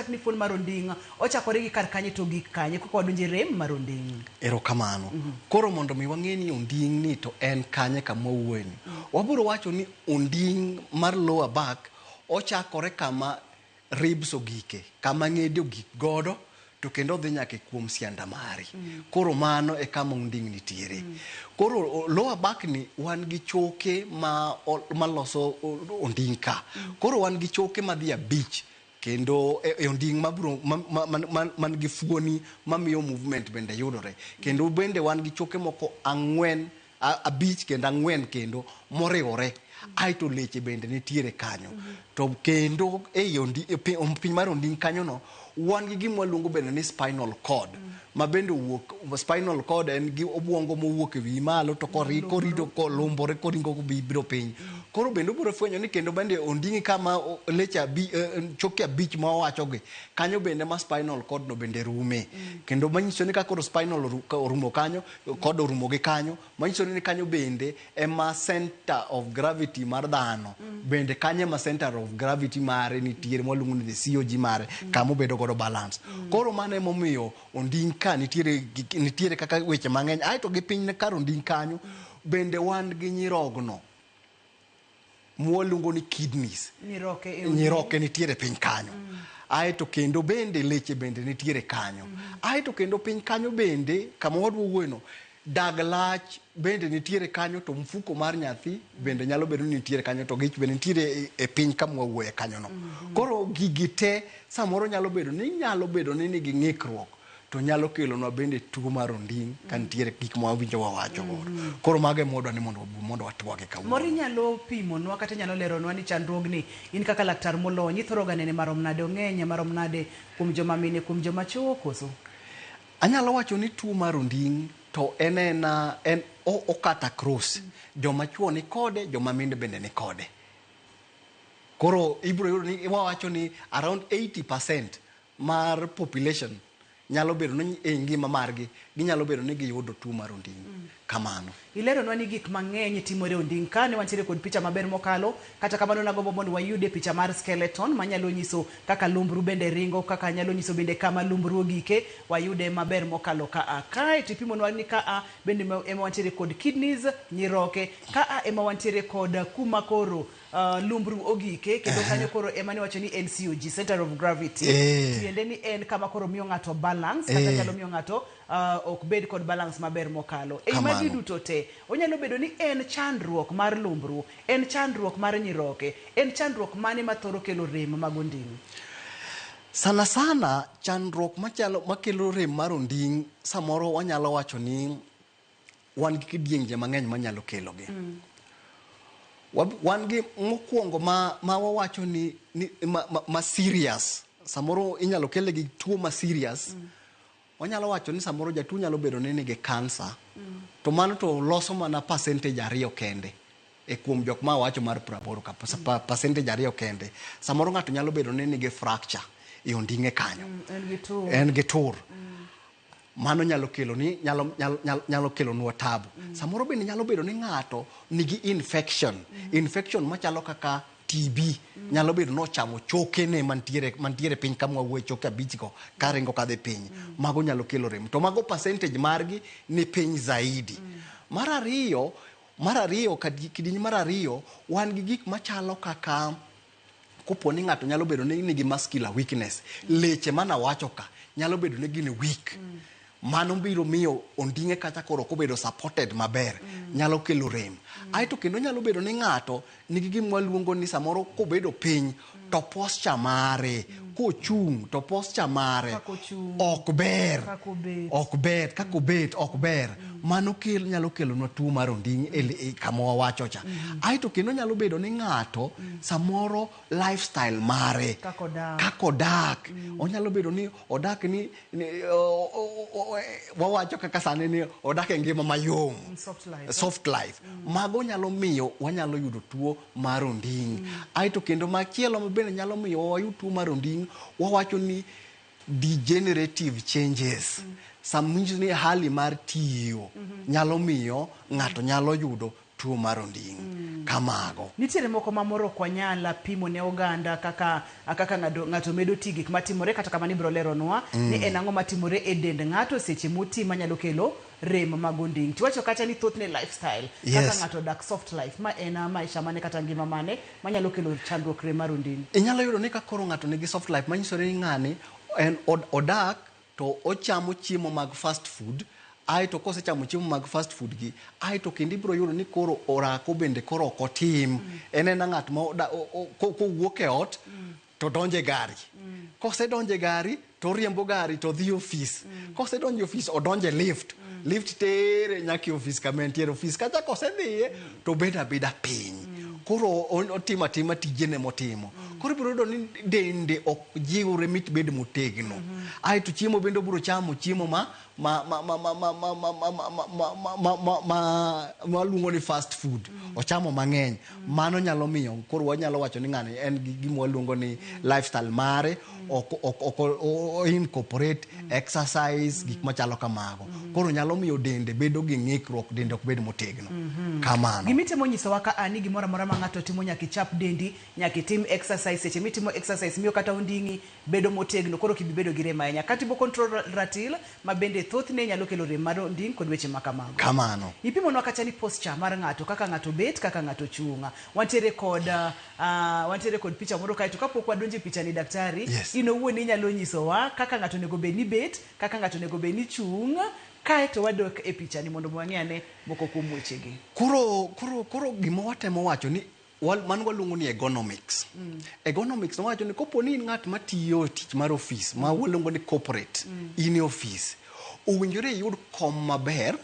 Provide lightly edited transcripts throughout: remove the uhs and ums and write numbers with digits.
ni fuon mar Onding ochakore gi kar kanye to gik kanye koko wadonje rem mar Onding. Erokamano. Koro mondo mi wang'e ni Onding ni to en kanye kama wuoyeni. Wabiro wacho ni Onding mar lower back ochakore kama ribs ogike, kama ng'ede ogik godo to kendo dhi nyaka kuom sianda mari. Koro mano e kama Onding nitiere. Koro lower back ni wan gi choke ma loso Onding ka. Koro wan gi choke madhi abich. Kendo Onding man gi fuoni mamiyo movement bende yudore. Kendo bende wan gi choke moko abich kendo ang'wen kendo moriwore. Aito leche bende nitiere kanyo. To kendo piny mar Onding kanyo no wan gi gima waluongo bende ni spinal cord. Ma bende spinal cord en gi obwongo mowuok e wi malo to korido kolumbore koringo biro piny. Koro bende obiro fwenyo ni kendo bende Onding kama leche choke abich ma wawacho gi kanyo bende ma spinal cord no bende rume. Kendo manyiso ni ka koro spinal orumo kanyo, cord orumo gi kanyo, manyiso ni kanyo bende ema center of gravity mar dhano. Bende kanyo ema center of gravity mare nitiere mwaluongo ni COG mare kama obedo godo balance. Koro mano ema omiyo Onding ka nitiere kaka weche mang'eny. Aito gi piny kar Onding kanyo bende wan gi nyirogno mwaluongo ni kidneys. Nyiroke nitiere piny kanyo. Aito kendo bende leche bende nitiere kanyo. Aito kendo piny kanyo bende kama wadwuono dag lach bende nitiere kanyo, to mfuko mar nyathi bende nyalo bedo ni nitiere kanyo, to gich bende nitiere e piny kama wawuoye kanyo no. Koro gigi te samoro nyalo bedo ni nigi ng'ikruok to nyalo kelonwa bende tuo mar Onding ka nitiere gik ma wawinjo wawacho godo. Koro mage modwa ni mondo watwage kawuono. Mori nyalo pimonwa kata nyalo leronwa ni chandruogni in kaka laktar molony ithoroga nene marom nade, ong'eny marom nade kuom joma mine, kuom joma chuo koso? Anyalo wacho ni tuo mar Onding to en okata cross. Joma chuo ni kode, joma mine bende ni kode. Koro ibro yudo ni wawacho ni around 80% mar population nyalo bedo ni e ngima margi ginyalo bedo ni giyudo tuo mar Onding. Kamano. Ileronwa ni gik mang'eny timore Onding ka, ne wantiere kod picha maber mokalo, kata kamano nagombo mondo wayude picha mar skeleton manyalo nyiso kaka lumbru bende ringo, kaka nyalo nyiso bende kama lumbru ogike, wayude maber mokalo ka kae tipimonwa ni ka bende ema wantiere kod kidneys, nyiroke, ka ema wantiere kod kuma koro lumbru ogike, kendo kanyo koro ema ni wacho ni COG, center of gravity. Tiende ni en kama koro miyo ng'ato balance, kata nyalo miyo ng'ato ok bed kod balance maber mokalo. E magi duto te onyalo bedo ni en chandruok mar lumbru, en chandruok mar nyiroke, en chandruok mane mathoro kelo rem mag Onding? Sana chandruok makelo rem mar Onding samoro wanyalo wacho ni wan gi kidienje mang'eny manyalo kelo gi. Wan gi mokwongo ma wawacho ni ma serious. Samoro inyalo kele gi tuo ma serious. Wanyalo wacho ni samoro jatuo nyalo bedo ni nigi cancer. To mano to loso mana percentage 2 kende. E kuom jok ma wacho mar 80 percentage 2 kende. Samoro ng'ato nyalo bedo ni nigi fracture e Onding kanyo. En gi tur. Mano nyalo kelo ni nyalo kelo nwa tabu. Samoro bende nyalo bedo ni ng'ato nigi infection machalo kaka TB. Nyalo bedo no chamo choke ne mantiere piny kama wuoye choke abich go karingo kadhi piny. Mago nyalo kelo rem. To mago percentage margi ni piny zaidi. Mar ariyo kidieny mar ariyo wan gi gik machalo kaka kopo ni ng'ato nyalo bedo ni nigi muscular weakness. Leche mana wacho ka nyalo bedo ni gin weak. Mano biro miyo Onding kata koro kobedo supported maber nyalo kelo rem. Aito kendo nyalo bedo ni ng'ato nigi gima waluongo ni samoro kobedo piny to posture mare, kochung' to posture mare ok ber. Mano nyalo kelo na tuo mar Onding kama wawacho cha. Aito kendo nyalo bedo ni ng'ato samoro lifestyle mare kakodak. Onyalo bedo ni odak ni wawacho kaka sane ni odak e ngima mayom, soft life. Mago nyalo miyo wanyalo yudo tuo mar Onding. Aito kendo machielo mabende nyalo miyo wayud tuo mar Onding wawacho ni degenerative changes. Saminjo ni hali mar tiyo nyalo miyo ng'ato nyalo yudo tuo mar onding kamago. Nitiere moko mamoro kwa nyala pimo ne oganda kaka ng'ato medo ti gik matimore kata kama ni bro leronwa ni en ang'o matimore e dend ng'ato seche moti manyalo kelo rem mag onding. Tiwacho kata ni thothne lifestyle kaka ng'ato dak soft life ma en maisha mane kata ngima mane manyalo kelo chandruok rem mar onding. Inyalo yudo ni ka koro ng'ato nigi soft life manyisore ni ng'ani en odak to ochamo chiemo mag fast food, aito kosechamo chiemo mag fast food gi, aito kendo ibiro yudo ni koro orako bende koro ok otim. En ng'at ma kowuok e ot to donje gari. Kosedonje gari to riembo gari to dhi ofis. Kosedonje ofis odonje lift. Lift tere nyaka ofis kama entiere ofis. Kacha kosedhiye to beda piny. Koro otimo atima tijene motimo. Koro ibiro yudo ni dende ok jiwre mit bed motegno. Aito chiemo bende obiro chamo chiemo luongo ni fast food. Ochamo mang'eny. Mano nyalo miyo koro wanyalo wacho ni ng'ani en gi gima waluongo ni lifestyle mare ok incorporate exercise gik machalo kamago. Koro nyalo miyo dende bedo gi ng'ikruok, dende ok bed motegno. Kamano. Gimitemo nyisowa ka ani gimoro amora ma ng'ato timo nyaka ichap dendi, nyaka itim exercise. Seche mitimo exercise miyo kata onding'i bedo motegno, koro kibi bedo gi rem ahinya. Kata ibo control ratil ma bende thothne nyalo kelo rem mar onding' kod weche ma kamago. Kamano. Ipimonwa kata ni posture mar ng'ato, kaka ng'ato bet, kaka ng'ato chunga. Wantiere kod picha moro kae to kapok wadonje picha ni daktari, ino owuon inyalo nyisowa kaka ng'ato nego bed ni bet, kaka ng'ato nego bed ni chung, kae to wadok e picha ni mondo wang'e ane moko kuom wechegi. Koro gima watemo wacho ni man waluongo ni ergonomics. Ergonomics wacho ni kopo ni ng'at matiyo tich mar ofis ma waluongo ni corporate, in office, owinjore yud kom maber,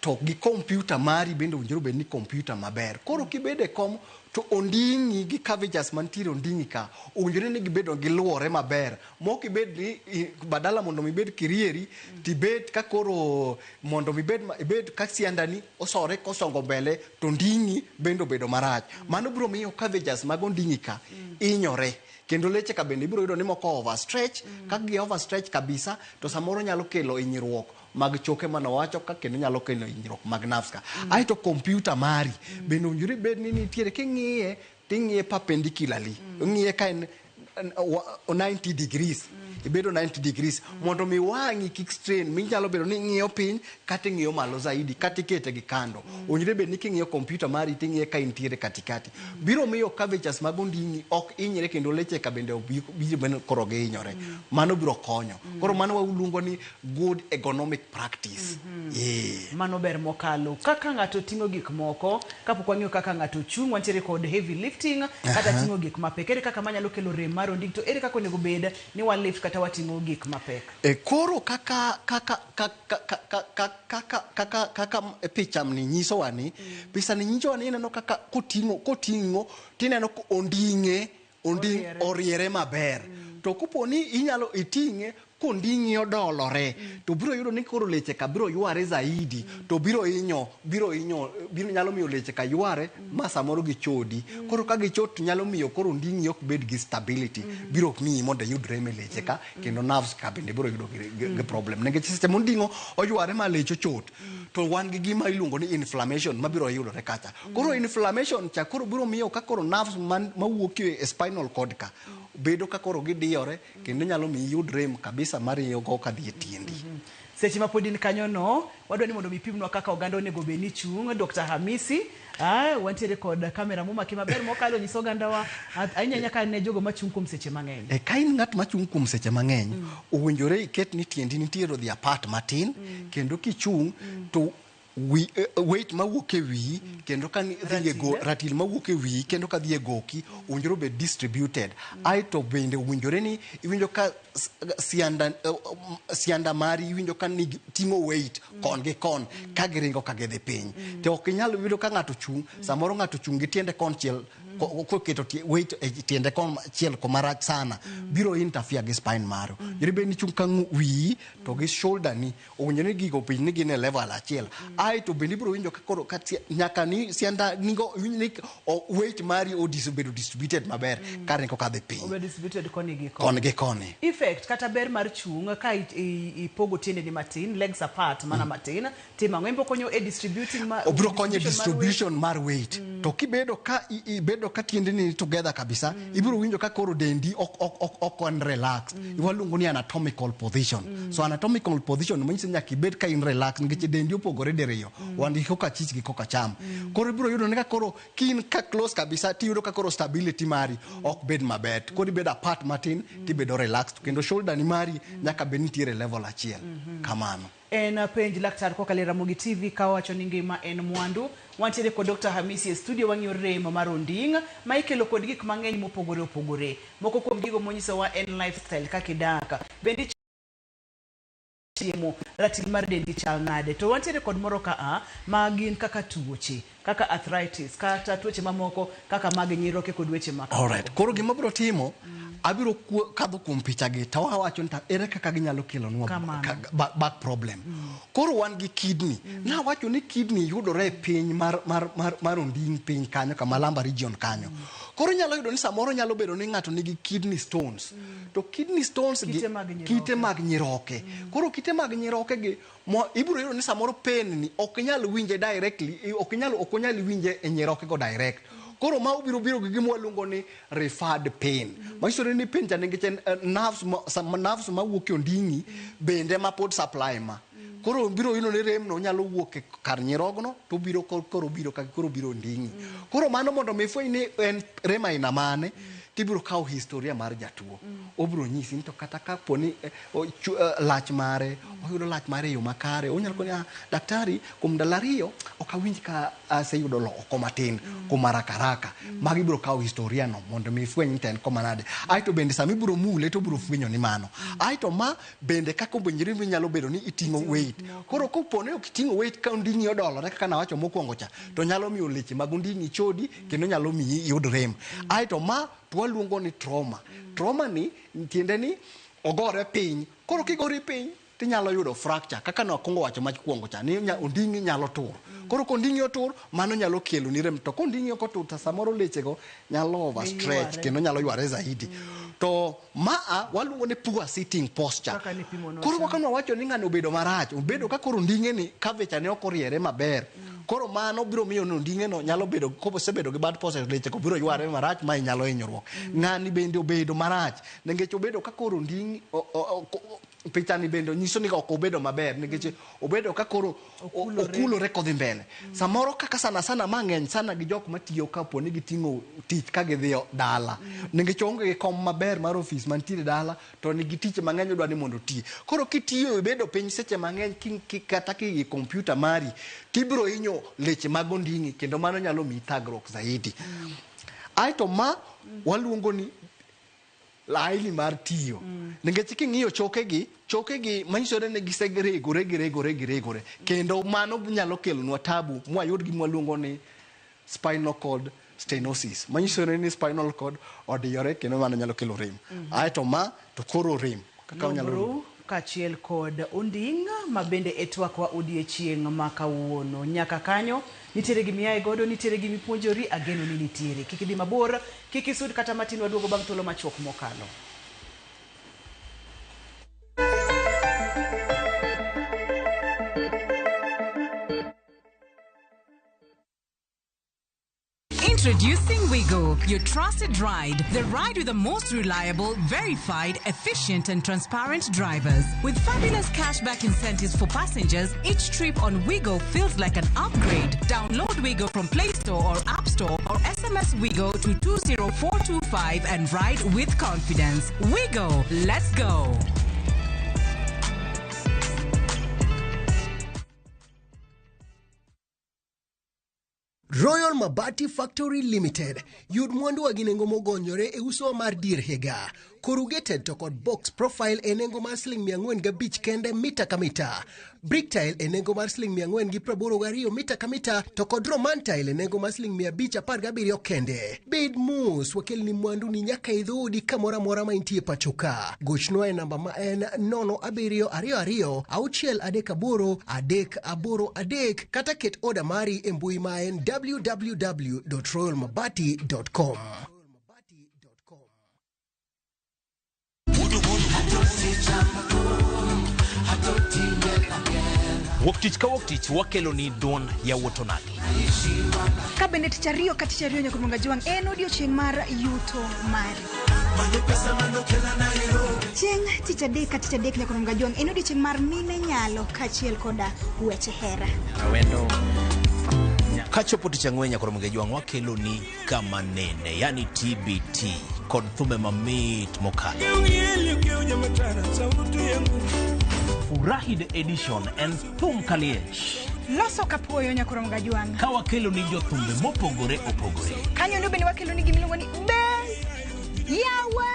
to gi computer mari bende owinjore bed ni computer maber. Koro kibede kom to onding'i gi cavages mantiere onding'i ka owinjore ni gibedo giluore maber. Mok ibed ni badala mondo mibed kirieri tibed ka koro mondo ibed ka siandani osore kosongo mbele to onding'i bende obedo marach. Mano biro miyo cavages mag onding'i ka inyore. Kendo leche ka bende ibiro yudo ni moko overstretch. Ka gi overstretch kabisa to samoro nyalo kelo hinyruok mag choke manawacho ka kendo nyalo kelo hinyruok mag nerves ka. Aito computer mari bende owinjore bed ni nitiere king'iye ting'iye perpendicularly. Ng'iye ka en 90 degrees. Ibedo 90 degrees mondo mi wang'i kik strain. Minyalo bedo ni ng'iyo piny kata ng'iyo malo zaidi kata ikete gi kando. Owinjore bed ni king'iyo computer mari ting'iye ka intiere katikati. Biro miyo cavages mag onding'i ok hinyre kendo leche ka bende biro koro gihinyore. Mano biro konyo. Koro mano waluongo ni good ergonomic practice. Mano ber mokalo. Kaka ng'ato ting'o gik moko, kapok wang'iyo kaka ng'ato chung, wantiere kod heavy lifting kata ting'o gik mapek. Ere kaka manyalo kelo rem mar onding' to ere kaka onego bed ni wa lift kata wating'o gik mapek. Koro kaka picha ni nyiso wani, picha ni nyiso wani ineno kaka koting'o tineno ko onding' oriere maber. To kopo ni inyalo iting'e konding'i odolore to biro yudo ni koro leche ka biro yware zaidi to biro nyalo miyo leche ka yware ma samoro gi chodi. Koro ka gichot nyalo miyo koro onding'i ok bed gi stability, biro miyi mondo yud rem e leche ka kendo nerves ka bende biro yudo gi problem. Nikech seche monding'o oyware ma leche chot to wan gi gima iluongo ni inflammation ma biro yudore kacha. Koro inflammation cha koro biro miyo ka koro nerves mawuok e spinal cord ka bedo ka koro gidiyore kendo nyalo miyi yud rem kabisa mariyo go ka dhi e tiendi. Seche ma podin kanyo no wadwa ni mondo mipimnwa kaka oganda onego bed ni chung. Dr. Hamisi wantiere kod kamera momaki maber mokalo nyiso oganda wa ahinya nyaka ne jogo machung' kuom seche mang'eny. Ka in ng'at machung' kuom seche mang'eny owinjore iket ni tiendi nitiere odhi apart matin kendo kichung' to weight mawuok e wi kendo ka ratil mawuok e wi kendo ka dhi e goki owinjore bed distributed. Aito bende owinjore ni iwinjo ka sianda mari iwinjo ka ni ting'o weight kon gi kon ka giringo ka gidhi piny. To ok inyal yudo ka ng'ato chung' samoro ng'ato chung' gi tiende konchiel keto weight tiende kon chiel komarach sana biro interfere gi spine maro yiri be ni chung kang wi to gi shoulder ni owinjo ni gigo piny ni gine level achiel ai to be ni biro winjo ka koro nyaka ni sianda nigo ni weight mari o distributed maber kare ko kadhe piny obe distributed koni gi koni effect kata ber mar chung ka ipogo tiende ni matin legs apart mana matin tima ng'embo konyo e distributing obro konyo distribution mar weight to kibedo ka tiende ni together kabisa ibiro winjo ka koro dendi ok on relax iwaluongo ni anatomical position so anatomical position means nyaka ibed ka in relax nikech dendi opogore diriyo wandi koka chich gi koka cham koro ibiro yudo ni ka koro kin ka close kabisa ti yudo ka koro stability mari ok bed maber koro ibed apart matin ti bedo relaxed kendo shoulder ni mari nyaka bed nitiere level achiel kamano en penj laktar ko kalera Mogi TV kawacho ni ngima en mwandu wantiere ko Dr. Hamisi e studio wang'yo remo mar Onding ma ikelo kod gik mang'eny mopogore moko kuom gigo monyiso wa en lifestyle kakidaka bendi chiemo ratil mar dendi chal nade to wantiere kod moro ka ma gin kaka tuoche kaka arthritis kata tuoche mamoko kaka mag nyiroke kod weche maka alright koro gima biro timo abiro kadho kuom picha gi to wawacho nta ere kaka ginyalo kelo nwa back problem koro wan gi kidney na wacho ni kidney yudore piny mar Onding piny kanyo kama Lamba region kanyo koro nyalo yudo ni samoro nyalo bedo ni ng'ato nigi kidney stones to kidney stones gi kite mag nyiroke koro kite mag nyiroke gi ibiro yudo ni samoro pain ni ok nyal winje directly ok nyal winje e nyiroke go direct koro ma ubiro gi gimo luongo ni referred pain maisore ni pain jane ngechen nerves ma wuok e ondingi bende ma pod supply ma koro biro ino ni rem no nyalo wuok e kar nyirogno to biro koro biro ondingi koro mano mondo mi fwe ni en rem aina mane tibiro kawo historia mar jatuo obiro nyisi ni to kata ka poni lach mare oyudo lach mare yo makare onyalo koni daktari kum dalariyo okawinj ka aseyudo loko matin kumarakaraka magi biro kawo historia no mondo mi fweny ten komanade aito bende sami biro mule to biro fwenyo ni mano aito ma bende kako benjiri nyalo bedo ni itingo weight koro kopone okitingo weight ka Ondingi odolore kaka na wacho mokwongo cha to nyalo miyo leche mag Ondingi chodi kendo nyalo miyi yud rem aito ma waluongo ni trauma ni tiende ni ogore piny koro kigori piny tinyalo yudo fracture kaka no kongo wacho makwongo cha ni Ondingi nyalo tur koro kondingi otur mano nyalo kelo ni rem to kondingi ok otur ta samoro lechego nyalo overstretch kendo nyalo yware zaidi to waluongo ni poor sitting posture koro wakano wacho ni ng'ano obedo marach obedo ka koro Ondingi ni kavecha ne ok oriere maber koro mano biro miyo Ondingi no nyalo bedo kosebedo gi bad posture leche ko biro yware marach ma nyalo hinyruok ng'ani bende obedo marach nikech obedo ka koro Ondingi picha ni bendo nyiso ni ok obedo maber nikech obedo ka koro okulore kodhi mbele samoro kaka sana mang'eny sana gi jok matiyo kapo ni giting'o tich ka gidhi dala nikech onge kom maber mar office mantiere dala to nigi tich mang'eny odwa ni mondo ti koro kitiyo ibedo piny seche mang'eny kata ki computer mari tibiro hinyo leche mag Ondingi kendo mano nyalo mi thagruok zaidi aito ma waluongo ni laili mar tiyo nikech king'iyo chokegi manyisore ne giseregore kendo mano nyalo kelo nwa tabu mwayud gi mwaluongo ni spinal cord stenosis manyisore ni spinal cord odiyore kendo mano nyalo kelo rem aito ma to koro rem kaka nyalo kachiel kod Onding ma bende etwakwa odiechieng' ma kawuono nyaka kanyo nitiere gi miae godo nitiere gi mipuonjori ageno ni nitiere kikidi mabor kikisud kata matin waduogo bang' thuolo machuok mokalo. Introducing Wigo, your trusted ride. The ride with the most reliable, verified, efficient and transparent drivers. With fabulous cashback incentives for passengers, each trip on Wigo feels like an upgrade. Download Wigo from Play Store or App Store or SMS Wigo to 20425 and ride with confidence. Wigo, let's go. Royal Mabati Factory Limited yud mwandu wa ginengo mogonyore e uso mar dir higa corrugated to kod box profile e nengo mar $450 kende mita ka mita. Brick tile e nengo mar $482 mita ka mita to kod roman tile e nengo mar $517 kende. Bed mus wakelni mwandu ni nyaka idhudi kamora mora ma intie pachoka. Gochno e namba ma en 0722 638 kata ket oda mari e mbui ma en www.royalmabati.com. Woktich ka woktich wakelo ni don ya wotonagi. Kabende tichario katichario nyakumunga juang en odiochieng' mar yuto mari. Chieng' tichadek nyakumunga juang en odiochieng' mar mine nyalo kachiel koda weche hera. Awendo kachopo tichang'wenya koromunga juang wakelo ni kama nene yani TBT kod thume mamit mokalo. Furahi the edition and thum kaliech. Loso kapuoyo nyakumunga juang. Ka wakelo ni jothumbe mopogore opogore. Kanyo ndo bende wakelo ni gimiluongo ni Bes Yawa.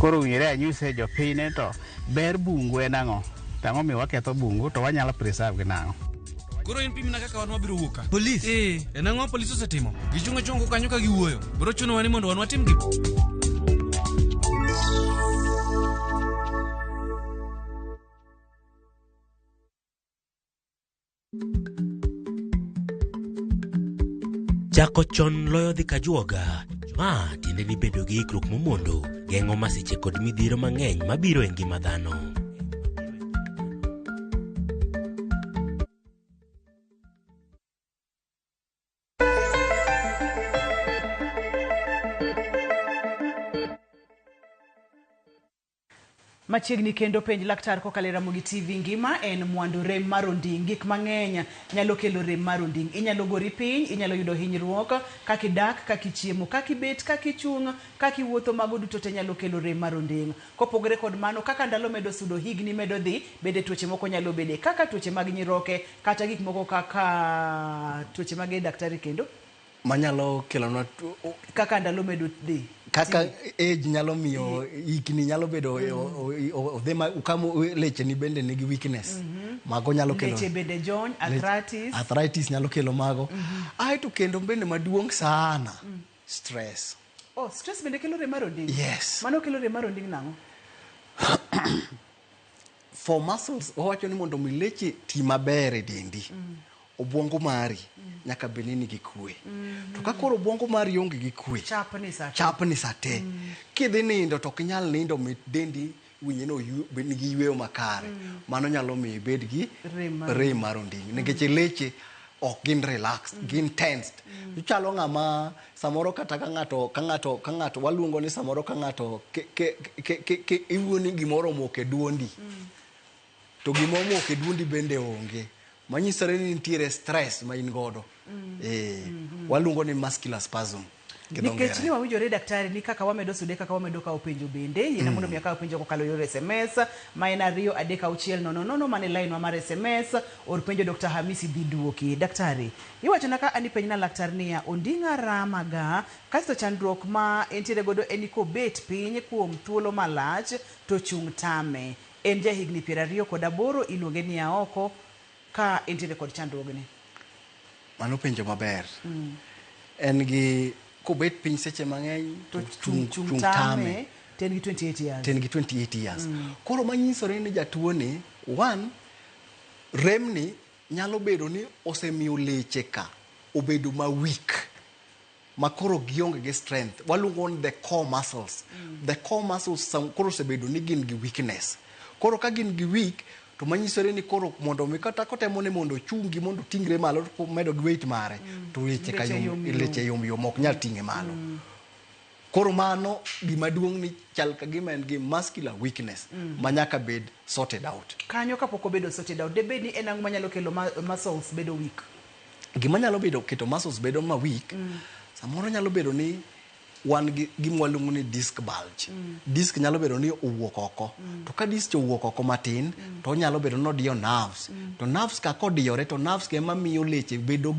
Koro winjore anyise jopiny to ber bungu en ang'o? Tang'o mi waketho bungu to wanyalo preserve gi nang'o? Koro in pimna kaka wan wabiro wuok ka. Polis? En ang'o polis osetimo? Gichungo chongo kanyo ka giwuoyo. Biro chuno wani mondo wan watim gi. Chako chon loyo dhi kajuoga. Ma tiende ni bedo gi ikruok momondo, geng'o masiche kod midhiro mang'eny mabiro e ngima dhano. Machiegni kendo penj laktar kokalera mogi TV ngima en mwandu rem mar onding. Gik mang'eny nyalo kelo rem mar onding. Inyalo gori piny, inyalo yudo hinyruok, kaki dak, kaki chiemo, kaki bet, kaki chung, kaki wuotho, mago duto te nyalo kelo rem mar onding. Kopogore kod mano, kaka ndalo medo sudo, higni medo dhi, bede tuoche moko nyalo bede, kaka tuoche mag nyiroke, kata gik moko kaka tuoche mag daktari kendo manyalo kelo na kaka ndalo medo dhi. Kaka age nyalo miyo higni nyalo bedo odhema ukamo leche ni bende nigi weakness. Mago nyalo kelo leche bende jony, arthritis nyalo kelo mago. To kendo bende maduong' sana stress. Oh, stress bende kelo rem mar onding. Yes. Mano kelo rem mar onding nang'o? For muscles wawacho ni mondo mi leche ti maber e dendi. Obwongo mari nyaka benini gi kwe. To ka koro obwongo mari onge gi kwe, chapni sate. Kidhi nindo to ok nyal nindo mit dendi winyi no nigi yweyo makare. Mano nyalo mi bed gi rem mar onding. Nikech leche ok gin relaxed, gin tensed. Chalo ng'ama samoro kata ka ng'ato waluongo ni samoro ka ng'ato iwuoni gimoro moke duondi. To gimoro moke duondi bende onge. Manyisore ni nitiere stress ma in godo. Waluongo ni muscular spasm. Nikech ni wawinjore daktari ni kaka wamedo sude kaka wamedo ka openjo bende yena mondo miaka openjo kokalo yor SMS ma en 23600 mane line wa mar SMS or penjo Dr. Hamisi Biduoki. Daktari iwacho naka ani penjna laktar niya ondinga ramaga kasto chandruok ma entiere godo eni ko bet piny kuom thuolo malach to chung tame en jahigni 28 iluonge ni oko ka entiere kod chandruogni. Mano penjo maber. En gi kubet piny seche mang'eny to chung tame. Ten gi 28 years. Ten gi 28 years. Koro manyisore ni jatuo ni one rem ni nyalo bedo ni osemiyo leche ka obedo ma weak. Makoro gionge gi strength. Waluongo ni the core muscles. The core muscles koro osebedo ni gin gi weakness. Koro ka gin gi weak to manyisore ni koro mondo mi kata kotemo ne mondo chungi mondo tingre malo to medo gi weight mare to leche yom ok nyal ting'e malo. Koro mano gima duong' ni chal ka gima en gi muscular weakness manyaka bed sorted out. Kanyo kapok obedo sorted out, debed ni en ang'o manyalo kelo muscles bedo weak? Gima nyalo bedo keto muscles bedo ma weak, samoro nyalo bedo ni wan gi gimwaluongo ni disc bulge. Disc nyalo bedo ni owuok oko. To ka disc owuok oko matin, to nyalo bedo ni odiyo nerves. To nerves ka kodiyore, to nerves ke ema miyo leche bedo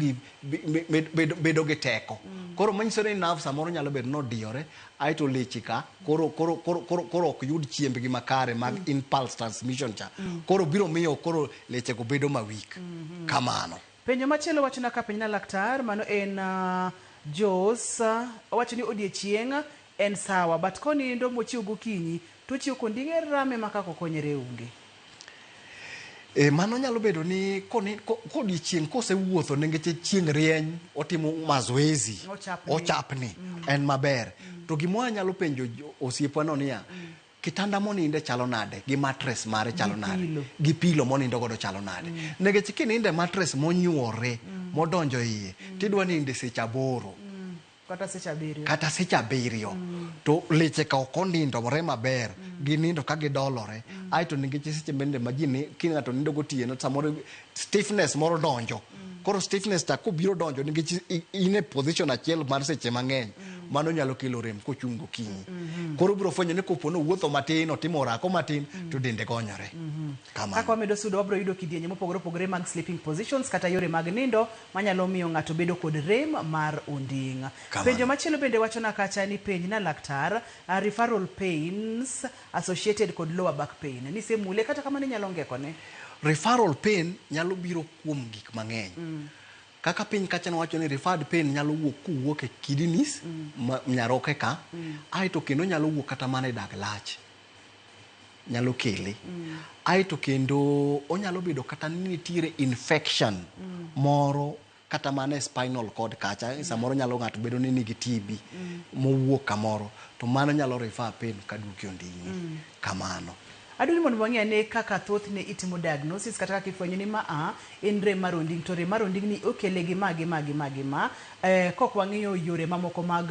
gi teko. Koro manyiso ni nerves samoro nyalo bedo ni odiyore, aito leche ka koro ok yud chiembgi makare mag impulse transmission cha. Koro biro miyo koro leche go bedo ma weak. Kamano. Penjo machielo wachona ka penjna laktar, mano en Jos, owacho ni odiechieng' en sawa, but konindo mochiew gokinyi, tochiew konding'e rame makaka okonyre onge. Mano nyalo bedo ni kodiechieng' kosewuotho nikech chieng' rieny, otimo mazoezi, ochapni, en maber. To gimoro nyalo penjo osiepano niya, kitanda moninde chalo nade, gi mattress mare chalo nade, gi pilo monindo godo chalo nade. Nikech kininde mattress monyuore, modonjo iye, tidwa ninde seche 8 kata seche 7, to leche ka ok ondindore maber, ginindo ka gidolore, aito nikech seche bende majini king'ato nindo gotieno, samoro stiffness moro donjo. Koro stiffness ta kobiro donjo nikech in e position achiel mar seche mang'eny, mano nyalo kelo rem kochung' gokinyi. Koro biro fwenyo ni kopono wuotho matin, otimo orako matin, to dende gonyore. Kaka wamedo sudo, wabiro yudo kidienje mopogore opogore mag sleeping positions kata yore mag nindo manyalo miyo ng'ato bedo kod rem mar onding'. Penjo machielo bende wachona kacha ni penjna laktar, referral pains associated kod lower back pain. Nisemule kata kamano inyalo ngekone? Referral pain nyalo biro kuom gik mang'eny. Kaka piny kacha wacho ni referred pain nyalo wuok e kidneys, nyaroke ka, aito kendo nyalo wuok kata mana e dag lach. Nyalo kele. Aito kendo onyalo bedo kata ni nitiere infection moro kata mana e spinal cord kacha, samoro nyalo ng'ato bedo ni nigi TB mowuok kamoro, to mano nyalo refer pain kaduoke onding'e. Kamano. Adwani mondo wang'e ne kaka thoth ne itimo diagnosis kata kaka ifwenyo ni en rem mar onding', to rem mar onding' ni okele gi ma kok wang'iyo yore mamoko mag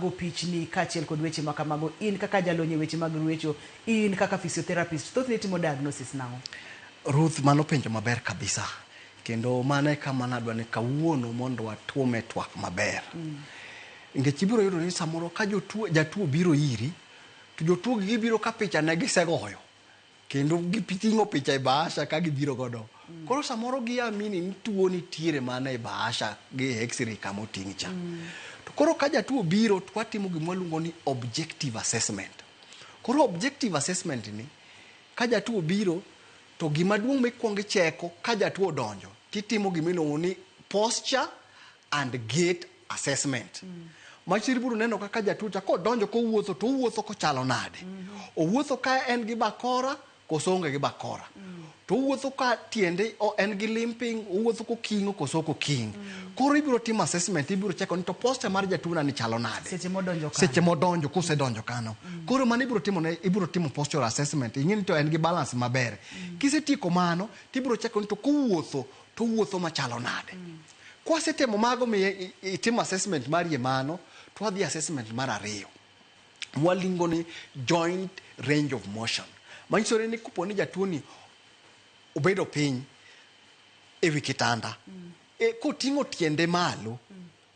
go pichni kaachiel kod weche ma kamago, in kaka jalony e weche mag ruecho, in kaka physiotherapist, thoth ne itimo diagnosis nang'o? Ruth, mano penjo maber kabisa, kendo mano e kama nadwa ni kawuono mondo watuome twak maber. Nikech ibiro yudo ni samoro ka jatuo biro iri, to jotuo gibiro ka picha ne gisegoyo, kendo giting'o picha e bahasha ka gibiro godo. Koro samoro giamini ni tuo nitiere mana e bahasha gi x-ray kama oting' cha. To koro ka jatuo biro, to watimo gima waluongo ni objective assessment. Koro objective assessment ni, ka jatuo biro, to gima duong' mikwongo icheko ka jatuo donjo, titimo gima iluongo ni posture and gait assessment. Machiri biro neno kaka jatuo cha kodonjo kowuotho, to owuotho kochalo nade. Owuotho ka en gi bakora koso onge gi bakora. To owuotho ka tiende en gi limping, owuotho koking'o koso koking'. Koro ibiro timo assessment, ibiro cheko ni to posture mar jatuo ni chalo nade. Seche modonjo kosedonjo kano. Koro mano ibiro timo posture assessment, ing'e ni to en gi balance maber. Kisetieko mano, tibiro cheko ni to kowuotho, to owuotho machalo nade. Kwasetimo mago mi itimo assessment mari mano, to wadhi assessment mar ariyo. Mwalingo ni joint range of motion. Manyiso ni kuponi jatuo ni obedo piny e wi kitanda, koting'o tiende malo,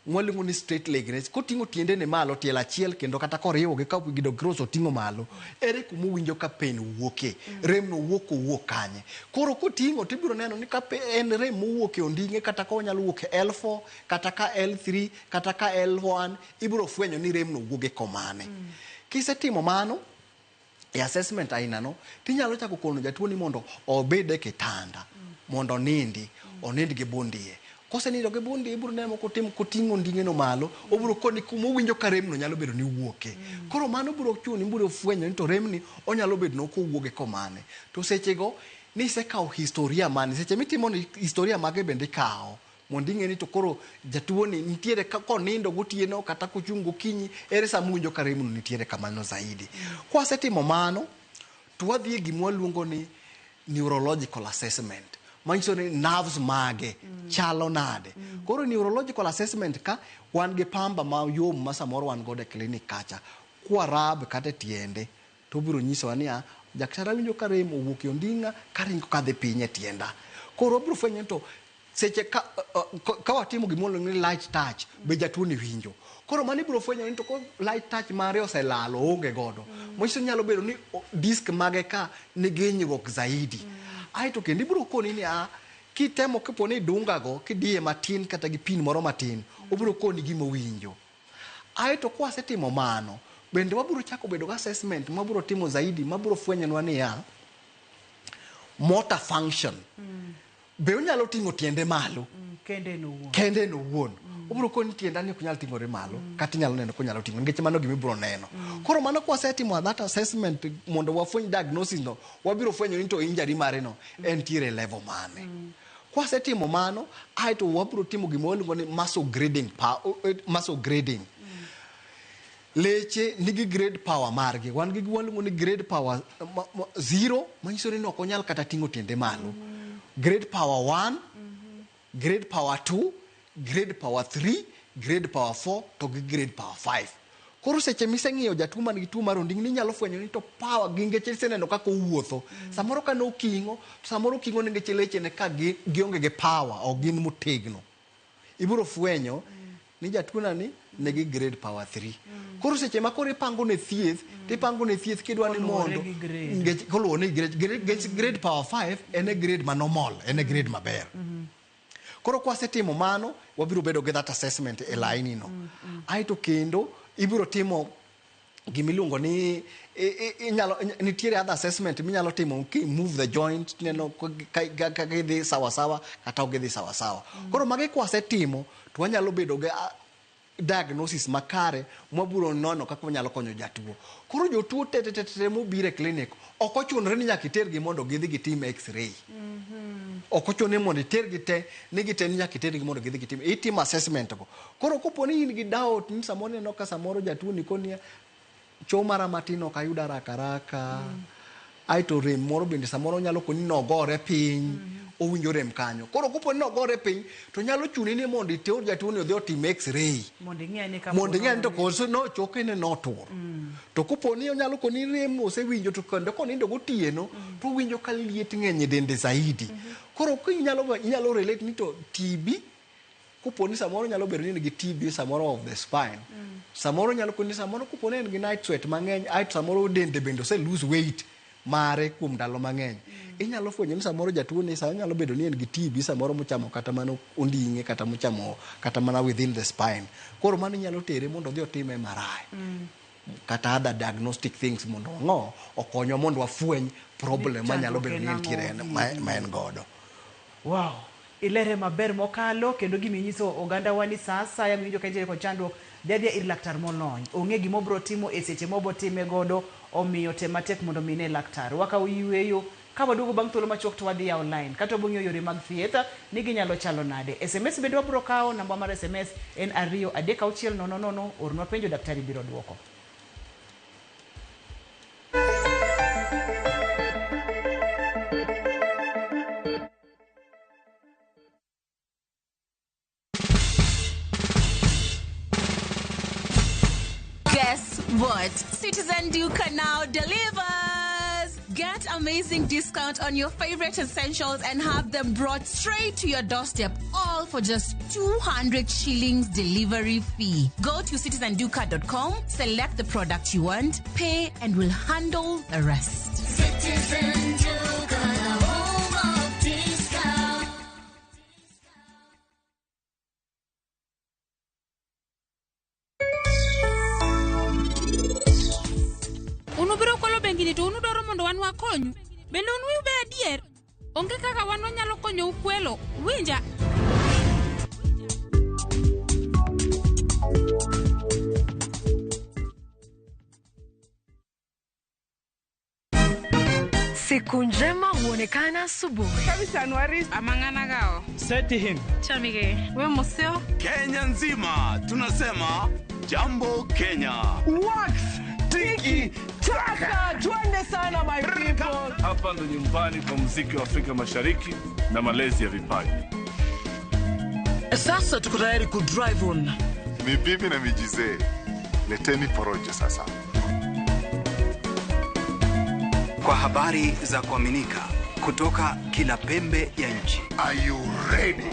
mwalingo ni straight leg raise, koting'o tiende ne malo tielo achiel kendo kata koriwo gi ka gido cross oting'o malo, ere kuma owinjo ka pain wuoke, rem no wuok kanye. Koro koting'o tibiro neno ni ka en rem mowuok e onding'e, kata ka onyalo wuok e L4 kata ka L3 kata ka L1, ibiro fwenyo ni rem no wuoge komane. Kisetimo mano e assessment aina no, tinyalo chako kono jatuo ni mondo obed e kitanda, mondo onind gi bundie. Kosenindo gi bundie, ibiro neno koting'o onding'e no malo, obiro koni kuma owinjo ka rem no nyalo bedo ni wuoke. Koro mano biro chuni, biro fwenyo ni to rem ni onyalo bedo no kowuoge komane. To sechego nisekawo historia mane, seche mitimo ni historia mage bende ikawo, mondo ing'e ni to koro jatuo ni nitiere konindo gotieno kata kochung' gokinyi, ere sama owinjo ka rem no nitiere kamano zaidi. Kwasetimo mano, to wadhi e gima waluongo ni neurological assessment. manyiso ni nerves mage chalo nade. Koro neurological assessment ka wan gi pamba ma yom ma samoro wan godo e clinic kacha kwa rab kata tiende to biro nyiso ni daktari winjo ka rem owuok ondinga ka ringo kadhi piny e tienda. Koro biro fwenyo to seche ka watimo gimoro ni light touch be jatuo ni winjo. Koro mani biro fwenyo ni to ko light touch mare oselalo onge godo. Moiso nyalo bedo ni disk mage ka ni genyruok zaidi. Ai to kendo biro koni ni kitemo kiponi dunga go kidie matin kata gi pin moro matin obiro koni gimo winjo. Ai to kwa setimo mano bende wabiro chako bedo ga assessment mabiro timo zaidi mabiro fwenyo ni motor function. Be onyalo tingo tiende malo kende no wuon. Obiro koni tienda ni kunyal tingore malo kata nyalo neno kunyalo tingo ngech mano gimi biro neno. Koro mano kwa setimo that assessment mondo wafweny diagnosis no wabiro fwenyo ni to injury mare no entiere level mane. Kwa setimo mano ai to wabiro timo gimoro ni muscle grading. Leche nigi grade power margi wan gi gimoro ni grade power 0 manyiso ni ok onyal kata tingo tiende malo. Grade power 1, grade power 2, grade power 3, grade power 4 to gi grade power 5. Koro seche miseng'iyo jatuo man gi tuo mar onding ni nyalo fwenyo ni to power gi ngeche seneno kaka owuotho. Samoro ka no kingo, samoro kingo ngeche leche ne ka gionge ge power o gin motegno. Ibiro fwenyo ni jatuo nani negi grade power 3. Koro seche ma koro ipango ne thieth kidwa ni mondo ngeche kolo ne grade power 5 ene grade ma normal, ene grade maber. Koro kwa setimo mano wabiro bedo gi that assessment e line no. Ai to kendo ibiro timo gimiluongo ni nitiere other assessment minyalo timo ki move the joint neno ka gidhi sawa sawa kata gidhi sawa sawa. Koro mage kwa setimo to wanyalo bedo gi diagnosis makare mwaburo nono kaka wanyalo konyo jatuo. Koro jotuo tete mobire clinic ok ochunore ni nyaka itergi mondo gidhi gitim x-ray. Ok ochune mondo itergi te ni gite ni nyaka itergi mondo gidhi gitim itim assessment go. Koro koponi in gi doubt ni samoro neno ka samoro jatuo ni konia choo mara matino ka yuda rakaraka ai to rem moro bende samoro nyalo koni no gore piny owinjo rem kanyo. Koro koponi no gore piny to nyalo chuni ni mondo iter jatuo ni odhi otim x-ray mondo ing'e ni to koso no choke ne no tur. To koponi onyalo koni rem osewinjo to kendo konindo gotieno to winjo ka liet ng'eny dende zaidi. Koro inyalo relate ni to TB koponi samoro nyalo bedo ni gi TB samoro of the spine. Samoro nyalo koni samoro koponi en gi night sweat mang'eny ai samoro dende bende ose lose weight mare kuom ndalo mang'eny. Inyalo fwenyo ni samoro jatuo ni samoro nyalo bedo ni en gi TB samoro mochamo kata mano onding'e kata mochamo kata mana within the spine. Koro mano nyalo tere mondo odhi otime MRI. Kata other diagnostic things mondo okonyo mondo wafweny problem manyalo bedo ni nitiere ma en godo. Wow. Ilere maber mokalo kendo giminyiso oganda wani sasa ya minjo kaje ko chandruok dadhi ir laktar molony ong'e gimo bro timo e seche mobo time godo omiyo tematek mondo mine laktar waka uyweyo ka wadugo bang' thuolo machuok to wadhi online kata obong'eyo yore mag thieth ni ginyalo chalo nade. SMS bende wabro kawo namba mar SMS en 23600 ornwa penjo daktari biro duoko. Guess what? Citizen Duca now delivers. Get amazing discount on your favorite essentials and have them brought straight to your doorstep, all for just 200 shillings delivery fee. Go to citizenduca.com, select the product you want, pay, and we'll handle the rest. Citizen Duca, the home of discount. Unubiro kolo bengini to unudoro mondo wan wakonyu. Bende unwi be adier. Onge kaka wan wanyalo konyo ukwelo. Winja. Siku njema huonekana asubuhi. Kabisa Anuari amangana gao. Seti him. Chamige. We museo. Kenya nzima tunasema jambo Kenya. Wax. Tiki. Taka. Twende sana my people. Hapa ndo nyumbani kwa muziki wa Afrika Mashariki na malezi ya vipaji. Sasa tuko tayari ku drive on. Mibibi na mijize, leteni porojo sasa. Kwa habari za kuaminika kutoka kila pembe ya nchi. Are you ready?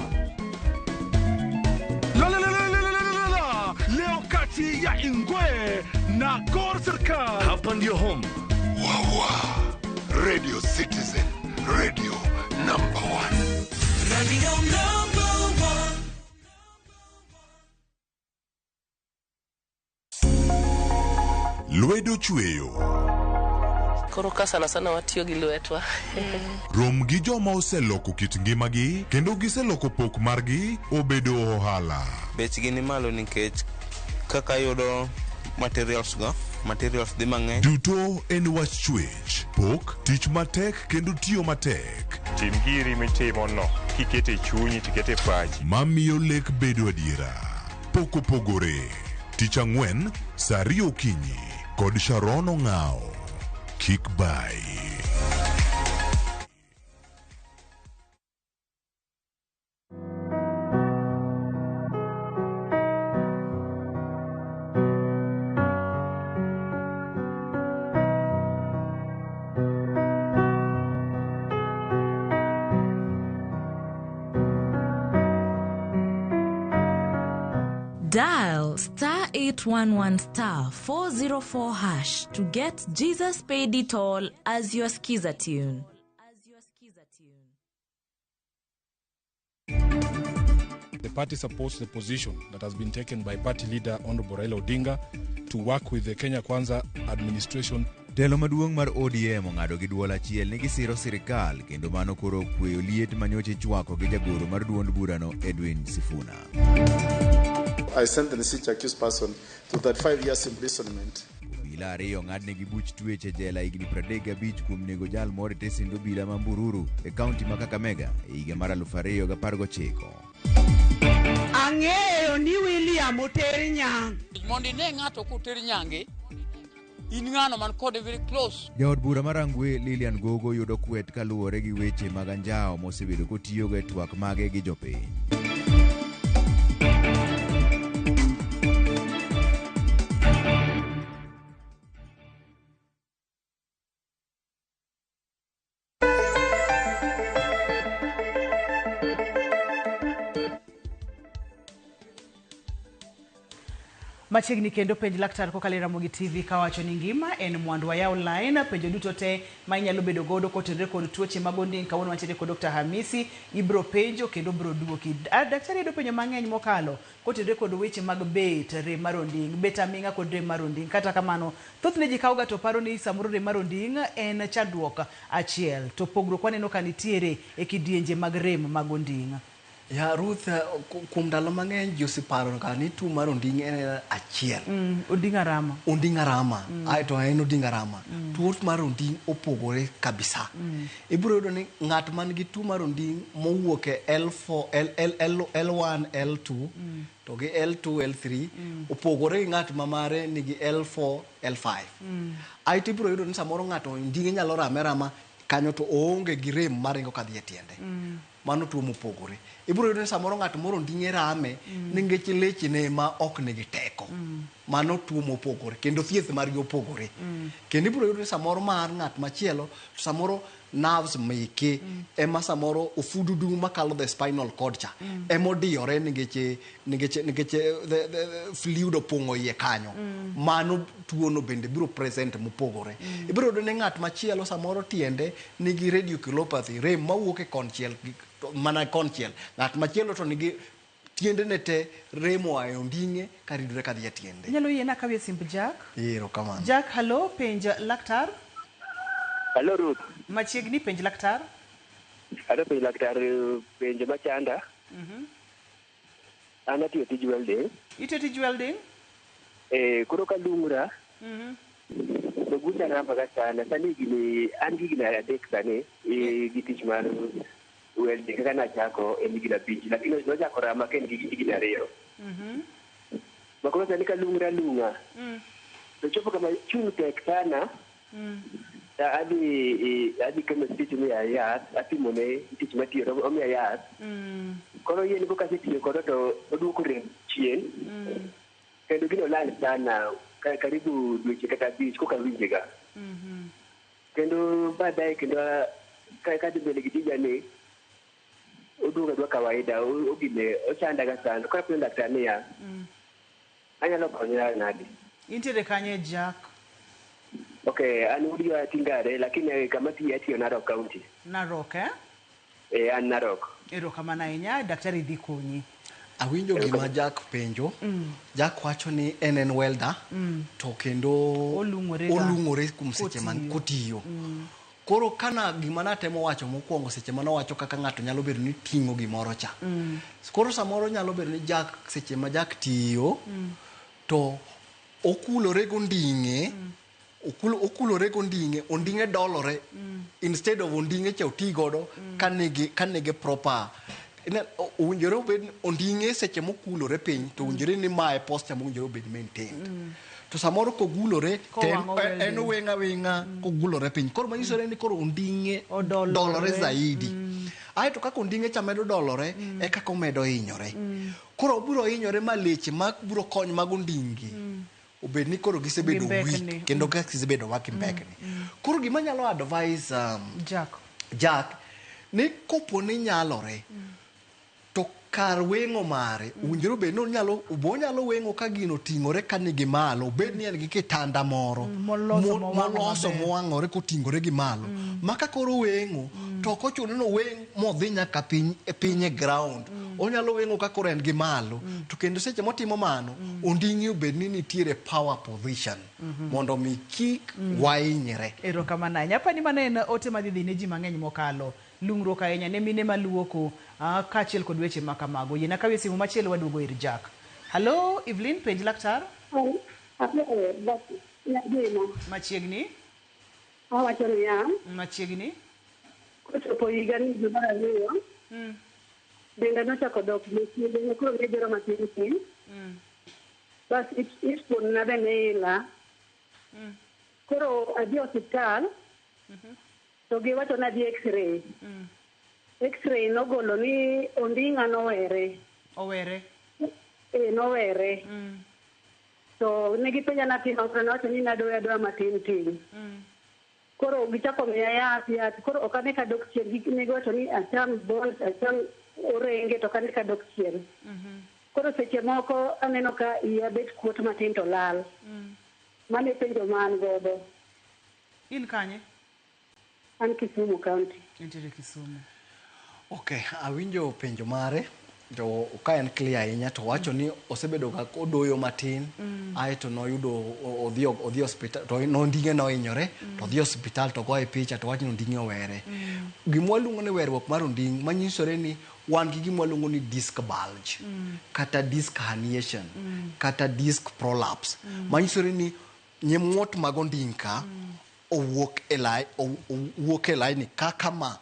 Leo kati ya Ingwe na Gor Serikali. Hapa ndio home. Wawa. Radio Citizen, radio number 1. Radio number 1. Lwedo chweyo. Koro sana watiyo gi lwetwa. Rom gi joma oseloko kit ngimagi kendo giseloko pok margi obedo ohala. Bechgi ni malo nikech kaka yudo materials dhi mang'eny. Duto en wach chwech, pok, tich matek kendo tiyo matek. Tim giri mitimo no, kikete chunyi tikete pachi. Mamiyo lek bedo adiera. Poko pogore. Tich ang'wen, saa 2 okinyi kod Sharon Ong'ao. Kick by. Dial *811*404# to get Jesus Paid It All as your skiza tune. The party supports the position that has been taken by party leader Honorable Raila Onding to work with the Kenya Kwanza administration. Telo maduong' mar ODM ong'ado gi duol achiel ni gisiro sirikal kendo mano koro kweyo liet manyoche chwako gi jagoro mar duond burano Edwin Sifuna. I sentence each accused person to 35 years imprisonment. Obila ariyo ng'adne gi buch twech e jela higni 35 kuom nego jal moro te sindo obila ma Mbururu e kaunti ma Kakamega e higa mar 2019. Ang'eyo ni William oter nyang. Mondi ne ng'ato koter nyange in ng'ano man kode very close. Jaod bura marangwe Lilian Gogo yudo kwet kaluwore gi weche mag anjao mosebedo kotiyogo e twak mage gi jopiny. Machiegni kendo penj laktar kokalo Ramogi TV kawacho ni ngima en mwandu wa yaw line penjo duto te ma inyalo bedo godo kotenore kod tuoche mag Onding kawuono wantiere kod Dr. Hamisi ibro penjo kendo bro duoki. Daktari yudo penjo mang'eny mokalo kotenore kod weche mag bet rem mar Onding, bet aming'a kod rem mar Onding. Kata kamano thothne ji kawga to paro ni samoro rem mar Onding en chandruok achiel to pogruok waneno ka nitiere e kidienje mag rem mag Onding. Ya Ruth kuom ndalo mang'eny josiparo ka ni tuo mar Onding en achiel. Onding arama. Onding arama. Ai to en Onding arama. Tuo mar Onding opogore kabisa. Ibiro yudo ni ng'at man gi tuo mar Onding mowuok e L4 L1 L2 to gi L2 L3 opogore gi ng'at mamare nigi L4 L5. Ai to ibiro yudo ni samoro ng'ato Onding nyalo rama kanyo to oonge gi rem maringo kadhi e tiende. Mano tuo mopogore. Ibiro yudo ni samoro ng'ato moro Onding rame nikech lechene ma ok nigi teko. Mano tuo mopogore kendo thieth margi opogore. Kendo ibiro yudo ni samoro mar ng'at machielo samoro nerves meke ema samoro ofududu makalo the spinal cord cha emodiyore nikech the fluid opong'o iye kanyo. Mano tuo no bende biro present mopogore. Ibiro yudo ni ng'at machielo samoro tiende nigi radiculopathy rem mawuok e konchiel mana konchiel. Ng'at machielo to nigi tiende ne te remo ae Onding'e karidore kadhi e tiende. Nyalo yiena kawie simb Jack? Ero kamano. Jack, hello, penj laktar. Hello Ruth. Machiegni penj laktar. Hello penj laktar penj machanda. Ana tiyo tij welding. Itiyo tij welding? Koro kalungra. Nogunda namba sana. Sani gini an gini adek sani gi tich mar welding kaka nachako en gina bich lakini nochako rama ken gi gina ariyo. Makoro sani kalungra lunga. To chopo kama chung tek sana. adi kama tich ni ayat atimone tich matiyo omi ayat koro yien ko kasetiyo kodo to oduoko rem chien kendo gino lal sana karibu dweche kata 5 koka winjega kendo baadaye kendo kadhi mbele gi tija ni oduoga dwa kawaida ogine ochandaga sana kora pendo Laktar niya anyalo konyora nadi intiere kanye Jack? Okay, an udi wa Tingare lakini kama tiyo Narok County. Narok an Narok. Erokamano ahinya, daktari dhi konyi. Awinjo gima Jack penjo. Jack wacho ni en welder to kendo olungore kuom seche man kotiyo. Koro kana gima natemo wacho mokwongo seche mano wacho kaka ng'ato nyalo bedo ni ting'o gimoro cha. Koro samoro nyalo bedo ni Jack seche ma Jack tiyo to okulore gonding'e okulore onding'e dolore instead of onding'e cha oti godo kanege proper owinjore obed onding'e seche mokulore piny to owinjore ni mae posture mowinjore obed maintained to samoro kogulore en oweng'a weng'a kogulore piny koro manyisore ni koro onding'e dolore zaidi aeto kaka onding'e cha medo dolore e kaka omedo hinyore koro obiro hinyore ma leche mag biro kony mag onding'e obed ni koro gisebedo weak kendo gisebedo waki mbekni koro gima nyalo advise Jack ni kopo ni nyalore to kar weng'o mare owinjore bed ni onyalo weng'o ka gino ting'ore ka nigi malo bed ni en gi kitanda moro moloso mowang'ore koting'ore gi malo maka koro weng'o to ok ochuno ni oweng' modhi nyaka piny e ground onyalo weng'o ka koro en gi malo to kendo seche motimo mano onding'e obed ni nitiere power position mondo mi kik wainyre. Erokamano ahinya. Apani mano en ote madhi ne ji mang'eny mokalo lung'ruok ahinya ne mine maluoko kaachiel kod weche ma kamago. Yiena kawe simu machielo waduogo ir Jack. Hello, Evelyn, penj Laktar. Machiegni? Awacho niya. Machiegni? Kochopo higa ni dwe mar ariyo denda nochako dok machiegni koro nejoro matin tin bas ipuonna be ne ila koro adhi osiptal to giwacho ni adhi x-ray nogolo ni onding'a nowere nowere to negipenja natimo nawacho ni nadoya matin tin koro gichako miya yath koro ok ane ka dok chien negiwacho ni acham bol acham orenge to ok ane ka dok chien koro seche moko aneno ka iya bet kuot matin to lal mane penjo ma an godo. In kanye? An Kisumu County. Intiere Kisumu. Okay, awinjo penjo mare to ka en clear ahinya to wacho ni osebedo ka odoyo matin aeto noyudo odhi hospital to onding'e nohinyore to odhi hospital to goye picha to wacho ni onding'e owere. Gima waluongo ni werruok mar onding' manyisore ni wan gi gima waluongo ni disc bulge kata disc herniation kata disc prolapse manyisore ni nyemwuot mag onding' ka owuok e laini kaka ma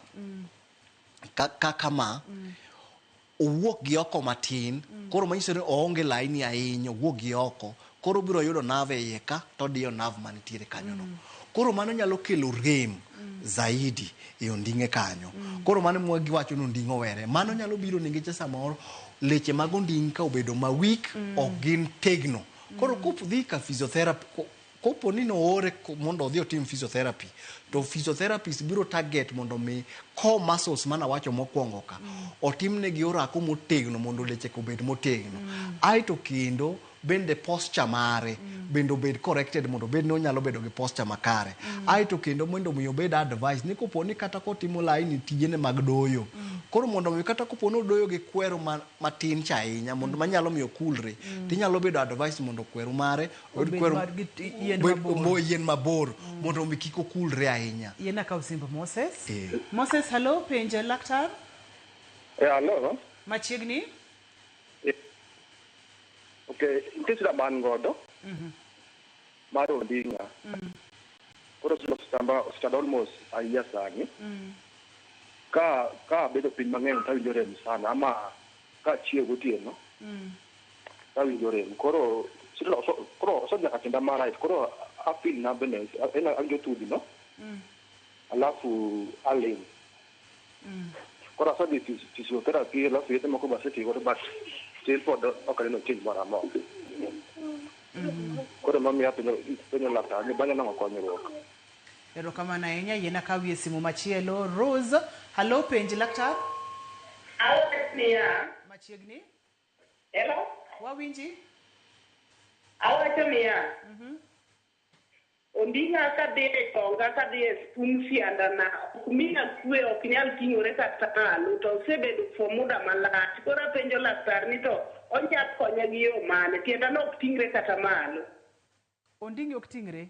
owuok gi oko matin koro manyiso ni oonge laini ahinya owuok gi oko koro biro yudo nerve e iye ka to odiyo nerve manitiere kanyono koro mano nyalo kelo rem zaidi e onding'e kanyo koro mano mwa giwacho ni onding'e owere mano nyalo biro nikech samoro leche mag onding' ka obedo ma weak ok gin tegno koro kopodhi ka physiotherapy kopo ni noore mondo odhi otim physiotherapy to physiotherapist biro target mondo mi core muscles mana wacho mokwongo ka otimnegi orako motegno mondo leche obed motegno aeto kendo bende posture mare bende obed corrected mondo bed ni onyalo bedo gi posture makare aeto kendo mondo mi obed advice ni kopo ni kata kotimo laini tijene mag doyo koro mondo mi kata kopo ni odoyo gi kwero matin cha ahinya mondo manyalo miyo kulre tinyalo bedo advice mondo kwero mare yien mabor mondo mi kik okulre ahinya. Yiena kaw simba Moses. Moses, hello, penj Laktar. Hello. Machiegni? Okay, intesi da man godo. Mar onding'a. Koro stand almost a year sani. Ka bedo piny mang'eny tawinjo rem sana ama ka chieo gotieno. Tawinjo rem. Koro osonyaka kenda marait. Koro afil na bende awinjo tudi no. alafu aling. Kora sabi physiotherapy alafu yete moko baseti gore but still for the okarino change mara mo. Kora mami hapo penyo laktar ni banya nango konyruok. Ero kama na enya yena kawie simu machielo. Rose, hello Penj Laktar. Mia. Machiegni? Hello? Wawinji? Awacho mia. Ondinga ka de tonga ka de spoon fianda na kumina kwe okinyal tingore kata malo to sebedo for muda malach. Kora penjo laktar ni to onya konya gi yo mane tienda no tingre kata malo. Ondingi ok tingre?